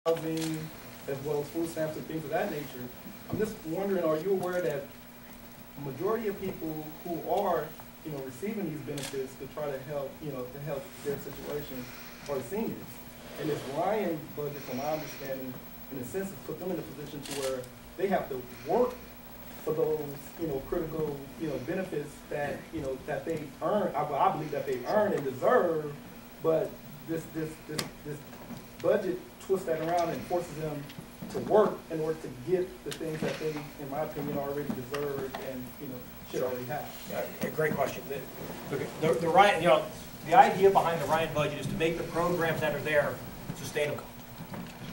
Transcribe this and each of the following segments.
housing, as well as food stamps and things of that nature. I'm just wondering, are you aware that a majority of people who are, receiving these benefits to try to help, to help their situation are seniors? And this Ryan budget, from my understanding, in a sense, has put them in a position to where they have to work for those, critical, benefits that, that they earn. I believe that they earn and deserve, but this budget twists that around and forces them to work in order to get the things that they, in my opinion, already deserve and, should already have. Yeah, great question. The Ryan, the idea behind the Ryan budget is to make the programs that are there sustainable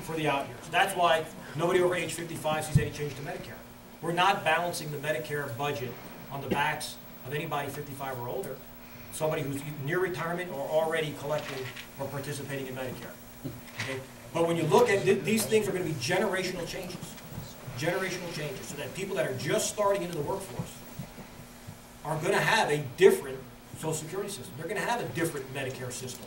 for the out years. That's why nobody over age 55 sees any change to Medicare. We're not balancing the Medicare budget on the backs of anybody 55 or older, somebody who's near retirement or already collecting or participating in Medicare. Okay? But when you look at these things are going to be generational changes, so that people that are just starting into the workforce are going to have a different Social Security system. They're going to have a different Medicare system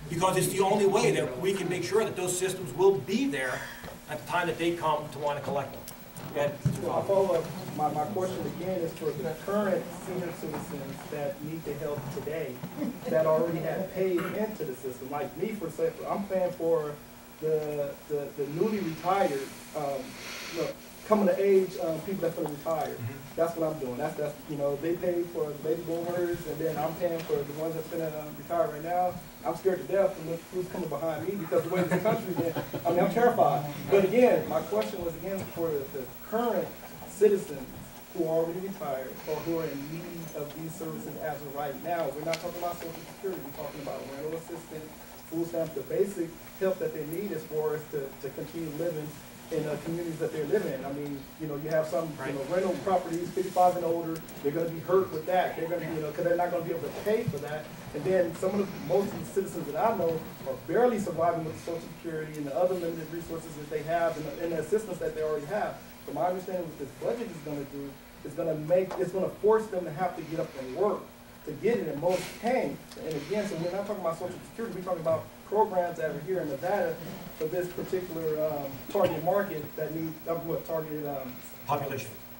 because it's the only way that we can make sure that those systems will be there at the time that they come to want to collect them. So I'll follow up. My question again is for the current senior citizens that need the help today, that already have paid into the system. Like me, for example, I'm paying for the newly retired, coming to age people that's going to retire. That's what I'm doing. That's they pay for the baby boomers, and then I'm paying for the ones that's going to retire right now. I'm scared to death from who's coming behind me because the way this country is. I mean, I'm terrified. But again, my question was again for the current citizens who are already retired or who are in need of these services as of right now. We're not talking about Social Security. We're talking about rental assistance, food stamps, the basic help that they need as far as to continue living in communities that they're living in. I mean, you have some, rental properties, 55 and older, they're going to be hurt with that. They're going to, because they're not going to be able to pay for that. And then most of the citizens that I know are barely surviving with the Social Security and the other limited resources that they have and the assistance that they already have. So my understanding what this budget is going to do is it's going to force them to have to get up and work to get it, and most can't. And again, so we're not talking about Social Security, we're talking about programs that are here in Nevada for this particular target market that needs, targeted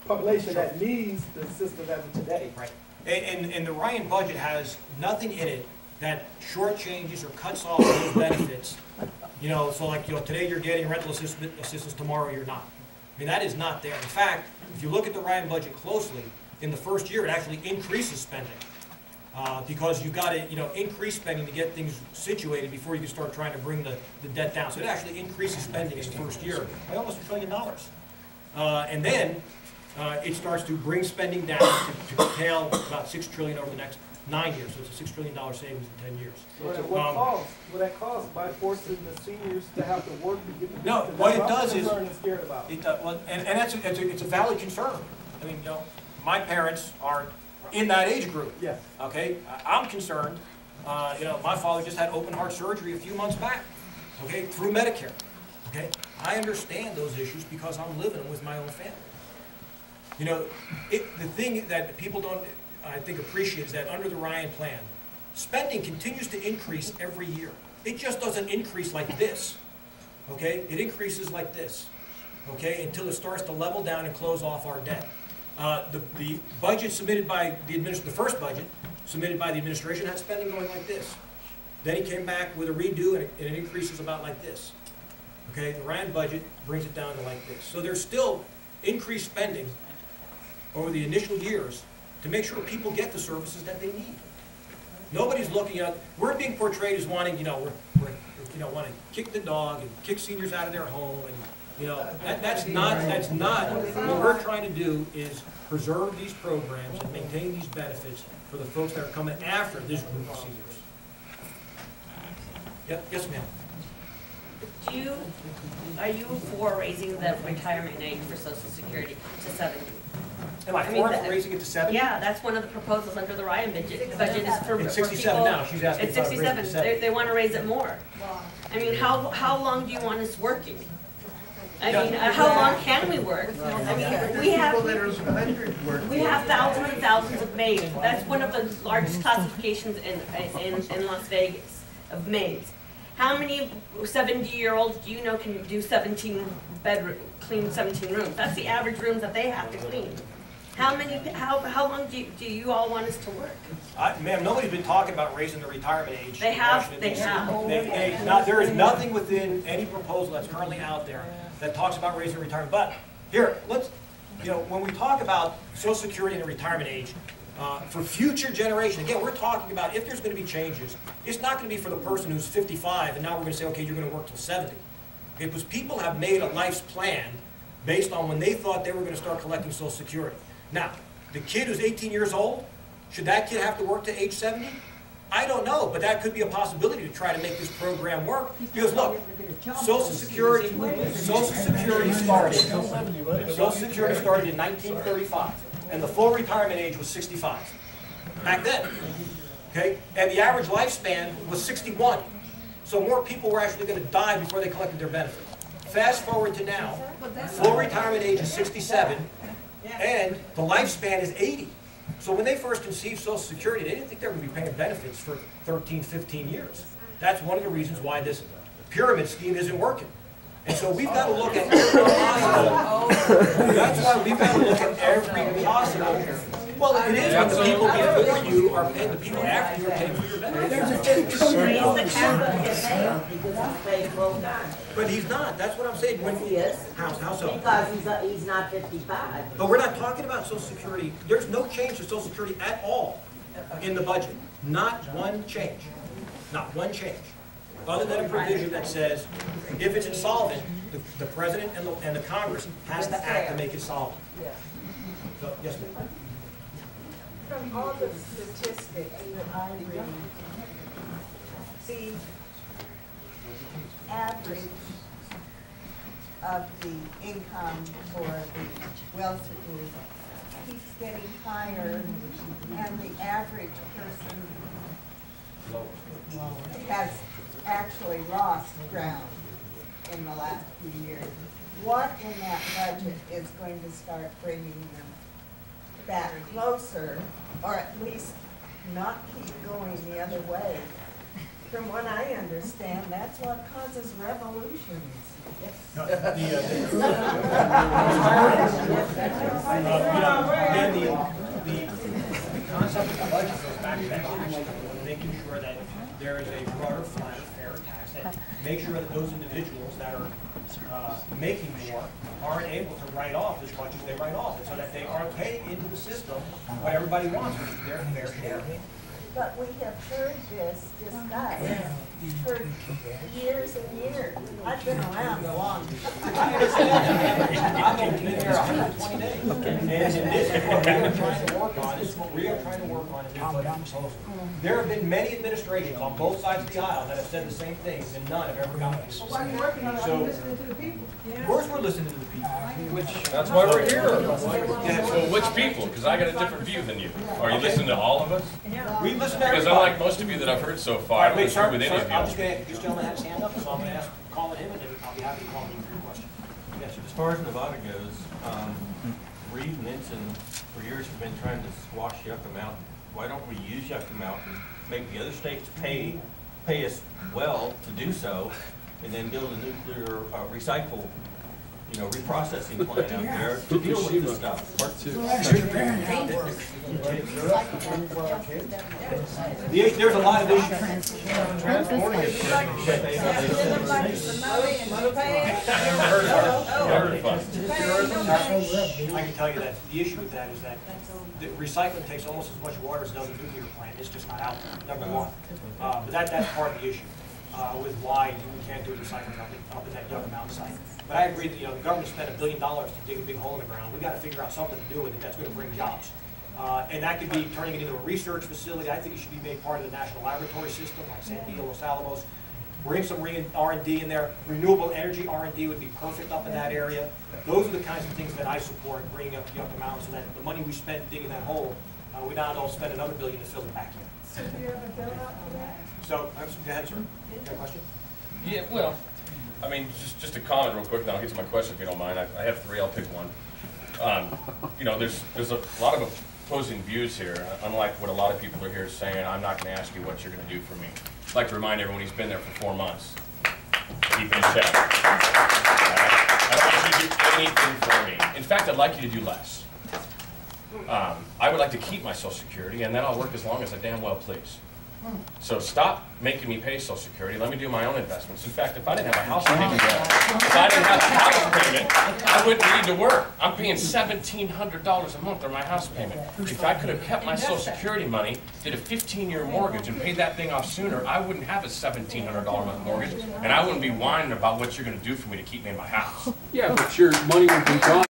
population that needs the system as of today. Right. And the Ryan budget has nothing in it that shortchanges or cuts off those benefits. So like today you're getting rental assistance, tomorrow you're not. I mean, that is not there. In fact, if you look at the Ryan budget closely, in the first year it actually increases spending. Because you've got to increase spending to get things situated before you can start trying to bring the debt down. So it actually increases spending in the first year by almost $1 trillion. And then it starts to bring spending down to curtail about $6 trillion over the next 9 years. So it's a $6 trillion savings in 10 years. What will that cost by forcing the seniors to have to work to get the No, what it does is, scared about. it's a valid concern. I mean, my parents are in that age group. Yes. Okay, I'm concerned. My father just had open heart surgery a few months back. Okay, through Medicare. Okay, I understand those issues because I'm living with my own family. The thing that people don't, I think, appreciate is that under the Ryan plan, spending continues to increase every year. It just doesn't increase like this. Okay, it increases like this. Okay, until it starts to level down and close off our debt. The budget submitted by the first budget submitted by the administration had spending going like this. Then he came back with a redo and it increases about like this. Okay, the Ryan budget brings it down to like this. So there's still increased spending over the initial years to make sure people get the services that they need. Nobody's looking at, we're being portrayed as wanting, want to kick the dog and kick seniors out of their home and that's not, what we're trying to do is preserve these programs and maintain these benefits for the folks that are coming after this group of seniors. Yep. Yes, ma'am. Are you for raising the retirement age for Social Security to 70? Am I for raising it to 70? Yeah, that's one of the proposals under the Ryan budget. The budget is for It's 67 people, now. She's asking it's about raising it 67. to 70. They want to raise it more. I mean, how long do you want us working? I mean, how long can we work? I mean, we have thousands and thousands of maids. That's one of the largest classifications in Las Vegas of maids. How many 70-year-olds do you know can do clean 17 rooms? That's the average rooms that they have to clean. How long do you all want us to work? Ma'am, nobody's been talking about raising the retirement age. They have, Washington, they have. There is nothing within any proposal that's currently out there that talks about raising the retirement. But here, when we talk about Social Security and the retirement age, for future generation, again, we're talking about if there's going to be changes, it's not going to be for the person who's 55 and now we're going to say, okay, you're going to work till 70. Okay, because people have made a life's plan based on when they thought they were going to start collecting Social Security. Now, the kid who's 18 years old, should that kid have to work to age 70? I don't know, but that could be a possibility to try to make this program work. Because look, Social Security started in 1935, and the full retirement age was 65 back then. Okay, and the average lifespan was 61. So more people were actually going to die before they collected their benefit. Fast forward to now, full retirement age is 67, and the lifespan is 80. So when they first conceived Social Security, they didn't think they were going to be paying benefits for 13, 15 years. That's one of the reasons why this pyramid scheme isn't working. And so we've got to look at every possible. That's why we've got to look at every possible. Well, it is what the people before you are paying, the people after you are paying for your benefits. But he's not. That's what I'm saying. When He is. How so? Because he's not 55. But we're not talking about Social Security. There's no change to Social Security at all in the budget. Not one change. Not one change. Other than a provision that says if it's insolvent, the President and the Congress has to act to make it solvent. So, yes, ma'am. From all the statistics that I read, the average of the income for the well-to-do keeps getting higher, and the average person has actually lost ground in the last few years. What in that budget is going to start bringing them back closer, or at least not keep going the other way? From what I understand, that's what causes revolutions. The concept of the budget goes back to that, making sure that there is a broader, flatter, fairer tax that makes sure that those individuals that are making more aren't able to write off as much as they write off, so that they are paying into the system what everybody wants, which is their fair share. But we have heard this discussed for years and years. I've been around a long time. I've only been here 120 days. And this is what we are trying to work on, is what we are trying to work on in this budget proposal. There have been many administrations on both sides of the aisle that have said the same things, and none have ever gotten this. So, of course we're listening to the people. That's why we're here. Yeah, So which people? Because I got a different view than you. Are you listening to all of us? we listen to Because everybody. unlike most of you that I've heard so far, I don't agree with any of I'm just you. going to, this gentleman had his hand up, so I'm going to call it him, and then I'll be happy to call him for your question. Yes, sir. As far as Nevada goes, Reed and Ensign for years have been trying to squash Yucca Mountain. Why don't we use Yucca Mountain, make the other states pay us well to do so, and then build a nuclear reprocessing plant out there to deal with this stuff. There's a lot of issues. I can tell you that the issue with that is that the recycling takes almost as much water as does a nuclear plant. It's just not out there, number one. But that's part of the issue with why you can't do recycling up in that Yucca Mountain site. But I agree that the government spent $1 billion to dig a big hole in the ground. We got to figure out something to do with it that's going to bring jobs. And that could be turning it into a research facility. I think it should be made part of the national laboratory system, like San Diego, Los Alamos. Bring some R&D in there. Renewable energy R&D would be perfect up in that area. Those are the kinds of things that I support, bringing up the Yucca Mountain, so that the money we spent digging that hole, we now don't spend another $1 billion to fill it back in. So do you have a bill out for that? So, go ahead, sir. You got a question? Yeah, well, I mean, just a comment real quick, and I'll get to my question if you don't mind. I have three, I'll pick one. There's a lot of opposing views here, unlike what a lot of people are here saying, I'm not gonna ask you what you're gonna do for me. I'd like to remind everyone he's been there for 4 months. Keep in check. I don't want you to do anything for me. In fact, I'd like you to do less. I would like to keep my Social Security, and then I'll work as long as I damn well please. So stop making me pay Social Security. Let me do my own investments. In fact, if I didn't have a house payment, I wouldn't need to work. I'm paying $1,700 a month on my house payment. If I could have kept my Social Security money, did a 15-year mortgage, and paid that thing off sooner, I wouldn't have a $1,700 a month mortgage, and I wouldn't be whining about what you're going to do for me to keep me in my house. Yeah, but your money would be gone.